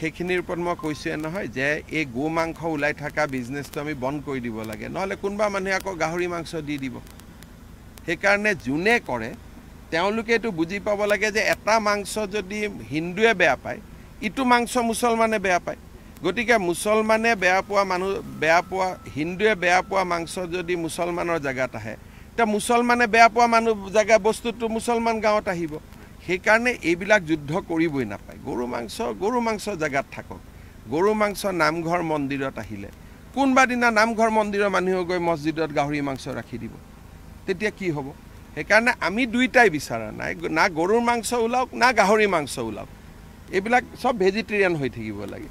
সেইখিনিৰ ওপৰত মই কৈছোৱে নহয় যে এই গো মাংস ওলাই থকা বিজনেছটো আমি বন্ধ কৰি দিব লাগে, নহ'লে কোনোবা মানুহে আকৌ গাহৰি মাংস দি দিব। সেইকাৰণে যোনে কৰে তেওঁলোকে এইটো বুজি পাব লাগে যে এটা মাংস যদি হিন্দুৱে বেয়া পায়, ইটো মাংস মুছলমানে বেয়া পায়। গতিকে মুছলমানে বেয়া পোৱা হিন্দুৱে বেয়া পোৱা মাংস যদি মুছলমানৰ জেগাত আহে, এতিয়া মুছলমানে বেয়া পোৱা জেগা বস্তুটো মুছলমান গাঁৱত আহিব। সেইকাৰণে এইবিলাক যুদ্ধ কৰিবই নাপায়। গৰু মাংস জেগাত থাকক। গৰু মাংস নামঘৰ মন্দিৰত আহিলে কোনোবা দিনা নামঘৰ মন্দিৰৰ মানুহে গৈ মছজিদত গাহৰি মাংস ৰাখি দিব, তেতিয়া কি হ'ব? সেইকাৰণে আমি দুইটাই বিচৰা নাই, না গৰুৰ মাংস ওলাওক না গাহৰি মাংস ওলাওক। এইবিলাক চব ভেজিটেৰিয়ান হৈ থাকিব লাগে,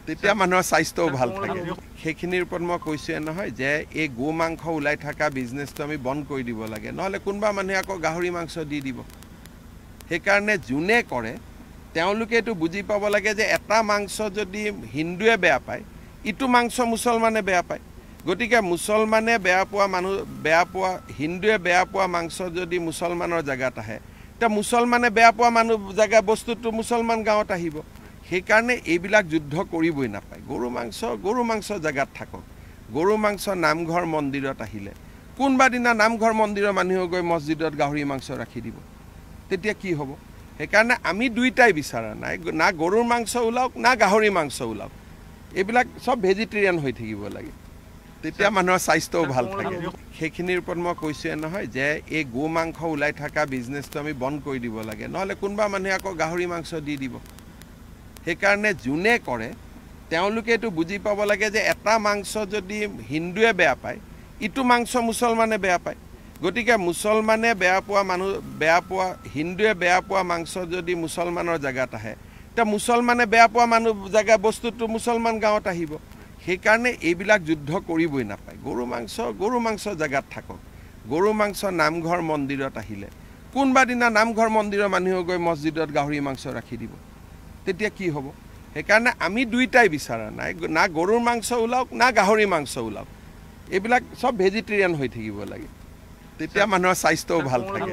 তেতিয়া মানুহৰ স্বাস্থ্যও ভাল থাকে। সেইখিনিৰ ওপৰত মই কৈছোৱে নহয় যে এই গো মাংস ওলাই থকা বিজনেছটো আমি বন্ধ কৰি দিব লাগে, নহ'লে কোনোবা মানুহে আকৌ গাহৰি মাংস দি দিব। সেইকাৰণে যোনে কৰে তেওঁলোকে এইটো বুজি পাব লাগে যে এটা মাংস যদি হিন্দুৱে বেয়া পায়, ইটো মাংস মুছলমানে বেয়া পায়। গতিকে মুছলমানে হিন্দুৱে বেয়া পোৱা মাংস যদি মুছলমানৰ জেগাত আহে, এতিয়া মুছলমানে বেয়া পোৱা জেগা বস্তুটো মুছলমান গাঁৱত আহিব। সেইকাৰণে এইবিলাক যুদ্ধ কৰিবই নাপায়। গৰু মাংস জেগাত থাকক। গৰু মাংস নামঘৰ মন্দিৰত আহিলে কোনোবা দিনা নামঘৰ মন্দিৰৰ মানুহে গৈ মছজিদত গাহৰি মাংস ৰাখি দিব, তেতিয়া কি হ'ব? সেইকাৰণে আমি দুইটাই বিচৰা নাই, না গৰুৰ মাংস ওলাওক না গাহৰি মাংস ওলাওক। এইবিলাক চব ভেজিটেৰিয়ান হৈ থাকিব লাগে, তেতিয়া মানুহৰ স্বাস্থ্যও ভাল থাকে। সেইখিনিৰ ওপৰত মই কৈছোৱে নহয় যে এই গো মাংস ওলাই থকা বিজনেছটো আমি বন্ধ কৰি দিব লাগে, নহ'লে কোনোবা মানুহে আকৌ গাহৰি মাংস দি দিব। সেইকাৰণে যোনে কৰে তেওঁলোকে এইটো বুজি পাব লাগে যে এটা মাংস যদি হিন্দুৱে বেয়া পায়, ইটো মাংস মুছলমানে বেয়া পায়। গতিকে মুছলমানে হিন্দুৱে বেয়া পোৱা মাংস যদি মুছলমানৰ জেগাত আহে, এতিয়া মুছলমানে বেয়া পোৱা জেগা বস্তুটো মুছলমান গাঁৱত আহিব। সেইকাৰণে এইবিলাক যুদ্ধ কৰিবই নাপায়। গৰু মাংস জেগাত থাকক। গৰু মাংস নামঘৰ মন্দিৰত আহিলে কোনোবা দিনা নামঘৰ মন্দিৰৰ মানুহে গৈ মছজিদত গাহৰি মাংস ৰাখি দিব, তেতিয়া কি হ'ব? সেইকাৰণে আমি দুইটাই বিচৰা নাই, না গৰুৰ মাংস ওলাওক না গাহৰি মাংস ওলাওক। এইবিলাক চব ভেজিটেৰিয়ান হৈ থাকিব লাগে, তেতিয়া মানুহৰ স্বাস্থ্যও ভাল থাকে।